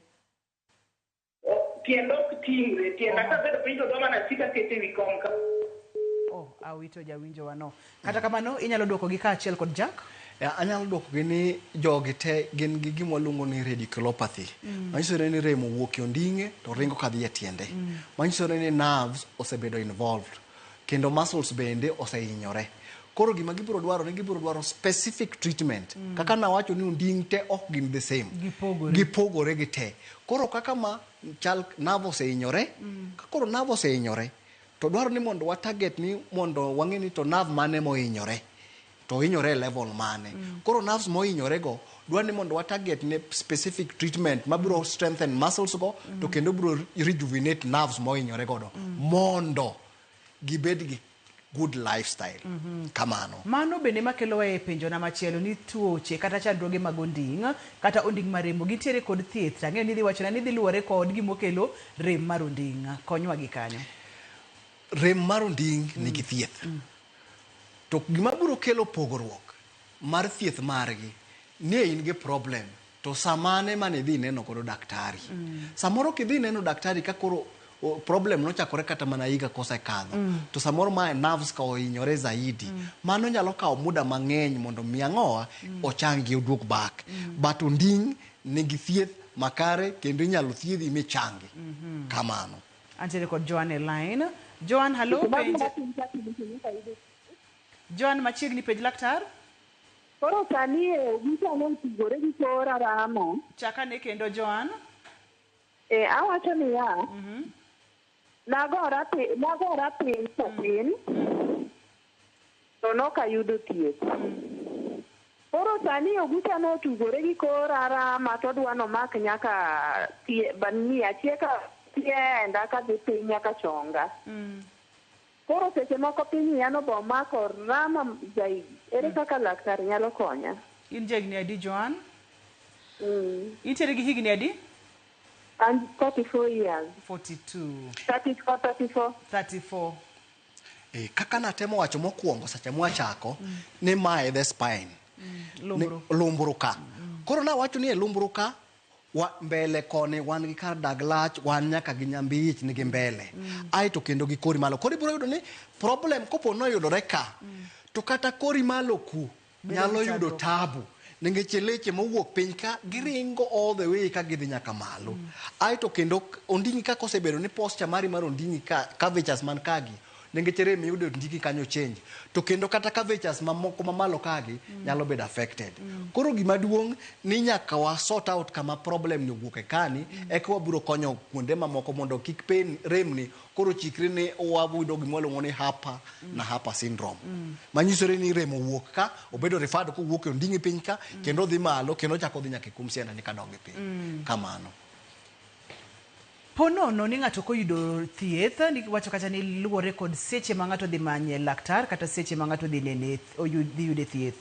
Tienda ok tingre, tienda ka bedo penjo doma na sika kete wi kom ka. Awito jawinjo wano. Kata kamano inyalo dwoko gi ka achiel kod Jack? Anyalo dwoko gi ni jogi te gin gi gima waluongo ni radiculopathy. Manyisore ni remo wuok e onding'e to ringo kadhi e tiende. Manyisore ni nerves osebedo involved. Kendo muscles bende osehinyore. Koro gima gibiro dwaro specific treatment. Kaka nawacho ni onding' te ok gin the same. Gipogore gi te. Koro kaka ma chal nerve osehinyore, koro nerve osehinyore. To dwaro ni mondo wa target ni mondo wang'e ni to nerve mane mohinyore. To hinyore level mane. Koro nerves mohinyore go dwaro ni mondo wa target ne specific treatment mabiro strengthen muscles go to kendo biro rejuvenate nerves mohinyore go mondo gibed gi good lifestyle. Kamano. Mano bende makelo e penjo na machielo ni tuoche kata chandruoge mag onding' kata onding' maremo gintiere kod thieth. Ang'eyo ni dhi wachona ni dhi luwore kod gimokelo rem mar onding'. Konywa gi kanyo. Rem mar onding' nigi thieth. To gima biro kelo pogruok mar thieth margi ne in gi problem to samane mane dhi neno kodo daktari. Samoro kidhi neno daktari ka koro problem nochakore kata mana higa kosekadho. To samoro ma nerves ka ohinyore zaidi. Mano nyalo kawo muda mang'eny mondo miang'owa ochangi oduok back. But onding' nigi thieth makare kendo inyalo thiedhi michangi. Kamano. Antiere kod Joan e line. Joan, hello Penj. Joan machiegni Penj Laktar. Koro sani gichalo tigore gi kora ramo. Chakane kendo Joan. Awacho ni ya. Nagora piny kapin. To nokayudo thieth. Koro sani ogucha no tugore gi kora rama to dwa no mak nyaka bani achieka tienda ka dhi piny nyaka chonga. Koro seche moko piny yano bo mako rama zaidi. Ere kaka laktar nyalo konya? In jagni adi Joan? Intiere gi higni adi? I'm 34 years. 42. 34. Kaka natemo wacho mokwongo sacha mwachako ni mae the spine. Lumbru ka. Koro na wacho ni lumbru ka wa mbele koni wan gi kar daglach wan nyaka gi nyambich ni gi mbele. Ai to kendo gi kori malo. Kori biro yudo ni problem kopo no yudore ka. To kata kori malo ku nyalo yudo tabu. Ningeche leche mowuok piny ka giringo all the way ka gidhi nyaka malo. Ai to kendo ondingi ka kosebedo ni posture mari mar ondingi ka curvatures man kagi ningeche rem yudo ondingi kanyo change. To kendo kata curvatures mamoko mamalo kagi nyalo bedo affected. Koro gima duong' ni nyaka wa sort out kama problem ni wuoke kani eka wabiro konyo kuonde mamoko mondo kik pen rem ni koro chikre ne wabudo gimwaluongo ni hapa na hapa syndrome. Manyisore ni remo wuok ka obedo referred ko wuok e ondingi piny ka kendo dhi malo kendo chako dhi nyaka kum sienda ni kadonge piny. Kamano. Ponono ni ng'ato koyudo thieth ni wacho kata ni luwore kod seche ma ng'ato dhi manye laktar kata seche ma ng'ato dhi nene dhi yude thieth.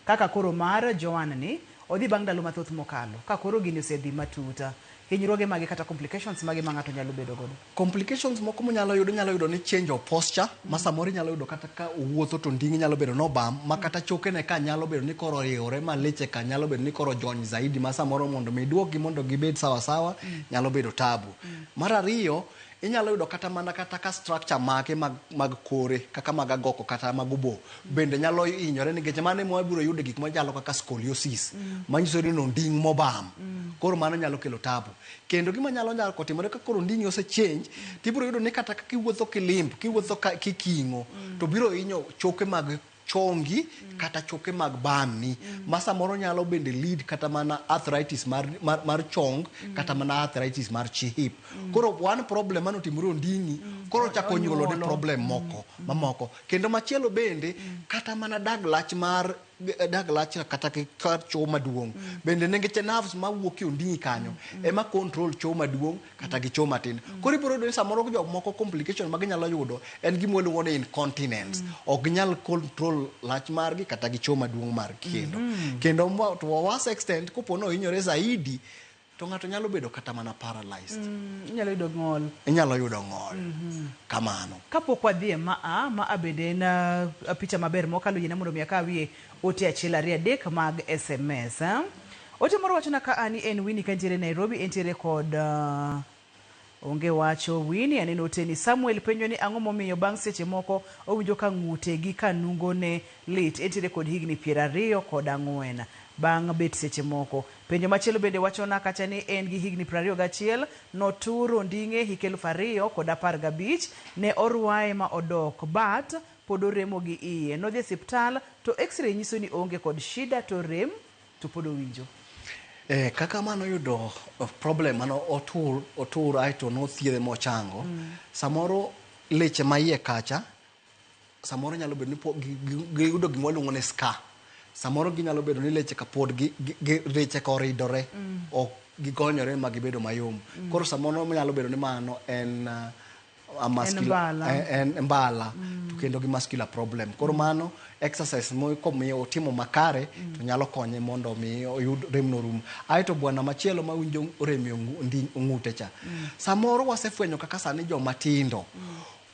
Kaka koro mar Joan ni odhi bang' ndalo mathoth mokalo. Ka koro gini osedhi matuta. Hinyruoge mage kata complications mage ma ng'ato nyalo bedo godo. Complications moko nyalo yudo ni change of posture, ma samoro nyalo yudo kata ka wuotho to ondingi nyalo bedo no bam, ma kata chokene ka nyalo bedo ni koro riewore ma leche ka nyalo bedo ni koro jony zaidi ma samoro mondo miduogi mondo gibed sawa sawa nyalo bedo tabu. Mar ariyo inyalo yudo kata mana kata ka structure make mag kore kaka mag agoko kata mag obo bende nyalo hinyore nikech mane mo biro yudo gik machalo kaka scoliosis manyiso ni onding mobam. Koro mano nyalo kelo tabu. Kendo gima nyalo kotimore ka koro ondingi ose change tibiro yudo ni kata kiwuotho kilimb kiwuotho kikingo to biro hinyo choke mag chongi kata choke mag bamni ma samoro nyalo bende lead kata mana arthritis mar chong kata mana arthritis mar hip. Koro one problem mano timore Onding'i koro chako nyuolo ne problem mamoko. Kendo machielo bende kata mana dag lach kata kar cho maduong' bende nengeche nerves mawuok e Onding'i kanyo ema control cho maduong' kata gi cho matin. Koro ibiro yudo ni samoro jok moko complication ma ginyalo yudo en gima iluongo ni incontinence. Ok ginyal control lach margi kata gi cho maduong' mar kendo. Kendo to was extent kopo no hinyore zaidi to ng'ato nyalo bedo kata mana paralyzed. Inyalo yudo ng'ol. Kamano. Kapok wadhi ma bende na picha maber mokalo yena mondo mi akawie ote achiel ariyo adek mag SMS. Ote moro wachona ka ani en Winnie kantiere Nairobi, entiere kod onge wacho Winnie aneno ote ni Samuel penjo ni ang'o momiyo bang' seche moko owinjo ka ng'ute gi kanungo ne lit, entiere kod higni 24 bang' bet seche moko. Penjo machielo bende wachona kacha ni en gi higni 21 notur Onding'e hik 2015 ne orwaye ma odok but pod oremo gi iye, nodhi e osiptal to x-ray nyiso ni onge kod shida to rem to pod owinjo. Kaka mano yudo problem mano otur aito no thiedhe mochango. Samoro leche ma iye kacha samoro nyalo bedo ni giyudo gima waluongo ni scar. Samoro ginyalo bedo ni leche ka pod leche ka oridore ok gigonyore ma gibedo mayom. Koro samoro nyalo bedo ni mano en mbala to kendo gi muscular problem. Koro mano exercise mo komiyo otimo makare to nyalo konye mondo mi oyud remno rum. Aito bwana machielo ma winjo rem ng'ute cha. Samoro wasefwenyo kaka sani joma tindo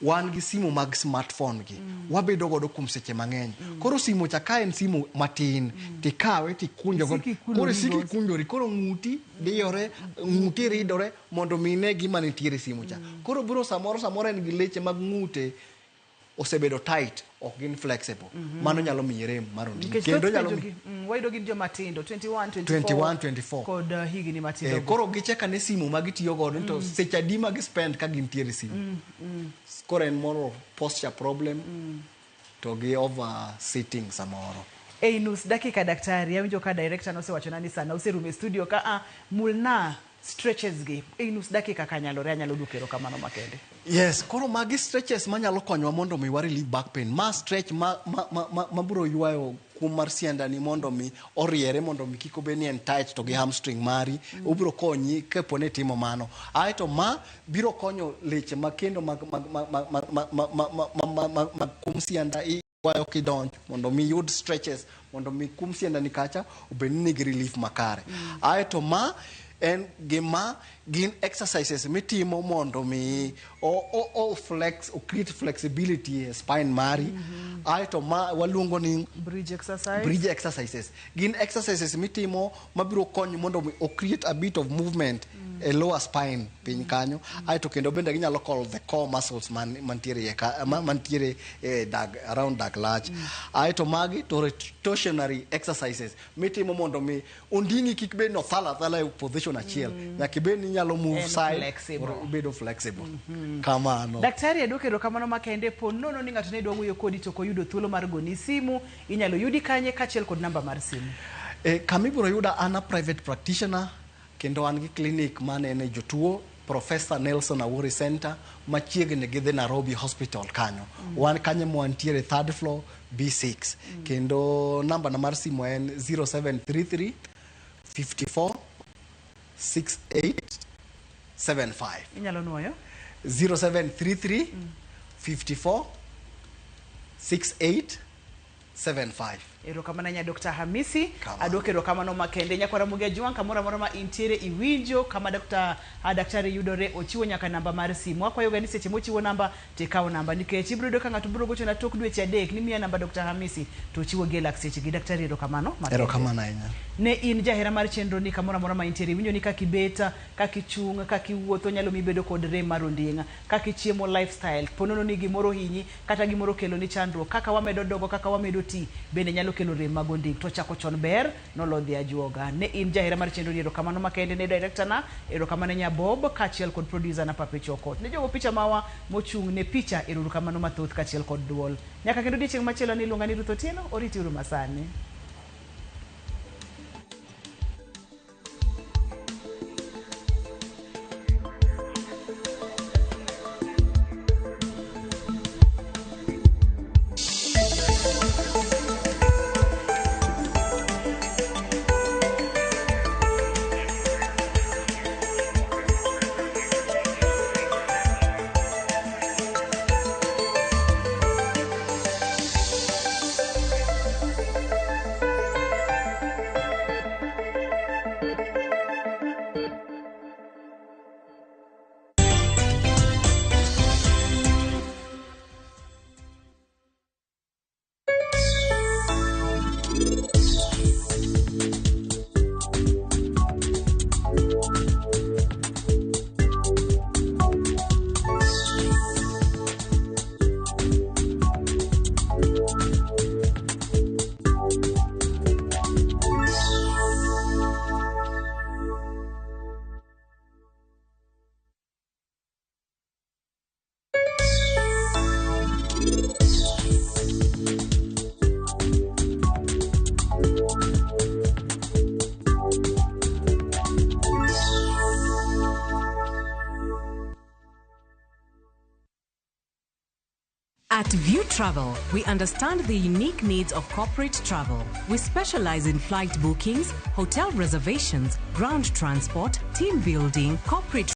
wan gi simu mag smartphone gi wabedo godo kuom seche mang'eny. Koro simu cha ka en simu matin tikawe tikunjo koro siki kunjori koro ng'uti diyore ng'uti ridore mondo mine gima nitiere simu cha. Koro biro samoro en gi leche mag ng'ute osebedo tight, ok gin flexible. Mano nyalo miyi rem mar Onding'e. Kendo nyalo wayudo gin joma tindo 21, 24 kod higni matindo. Koro gicheka ne simu ma gitiyo godo to seche adi ma gispend ka gintiere simu. Koro en more posture problem to gi over sitting samoro. Nus dakika daktari, awinjo ka director nosewachona ni sana userume studio ka mulna stretches gi nus dakika kanyalore anyalo dukero kamano makende. Yes, koro magi stretches manyalo konyowa mondo mi wari relieve back pain. Ma stretch ma biro ywayo kum mar siandani mondo mi oriere mondo mi kiko beni en tight to gi hamstring mari ubiro konyi kapone timo mano. Aito ma biro konyo leche makendo kum sianda ywayo kidonj mondo mi yud stretches mondo mi kum siandani kacha ubeni gi relief makare. Aito ma en gima gin exercises mitimo mondo mi o create flexibility e spine mari. Aito ma waluongo ni bridge exercises. Gin exercises mitimo mabiro konyo mondo mi o create a bit of movement e lower spine piny kanyo. Aito kendo bende ginyalo call the core muscles mantiere around dag lach. Aito magi to torsionary exercises mitimo mondo mi Onding'i kik bed no thala e position achiel. Nyaka bed ni nyalo move side bedo flexible. Kamano. Daktari adokero kamano makende ponono ni ng'ato ne dwa wuoyo kodi to koyudo thuolo mar goni simu inyalo yudi kanye kachiel kod namba mar simu. Kamibiro yuda ana private practitioner kendo an gi clinic manene jotuo Professor Nelson Awori Center machiegni gi The Nairobi Hospital kanyo. Wan kanye mwantiere 3rd floor B6. Kendo namba na mar simu en 0733 54 6875. Inyalo nuoyo 0733 54 6875. Erokamano nya Dr. Hamisi adoke erokamano makende nyakwara mugia juan kamora mora ma intiere iwinjo kama daktari yudore ochiwo nyaka namba mar simu akwayo gani seche mochiwo namba tekawo namba nikech ibiro do ka ng'ato biro gocho na tok dweche adek ni miya namba Dr. Hamisi to ochiwo gelak seche gi daktari erokamano makende. Erokamano ahinya. Ne in jahera mar chenro ni kamora mora ma intiere iwinjo ni kakibeta kakichung kakiwuotho nyalo mibedo kod rem mar Onding'a kakichiemo lifestyle ponono ni gimoro hinyi kata gimoro kelo ni chandruok kaka wamedo dogo kaka wamedo ti bende nyalo nyalo kelo rem mag ondik. To chako chon ber nolodhi ajuoga. Ne in jahera mar chenro ni erokamano makende ne director na, erokamano nya Bob kachiel kod producer na Pape Chokot. Ne jogo picha mawa mochung' ne picha erokamano mathoth kachiel kod duol. Nyaka kendo dichieng' machielo ni iluonga ni Ruth Otieno, oriti uru masani. At View Travel, we understand the unique needs of corporate travel. We specialize in flight bookings, hotel reservations, ground transport, team building, corporate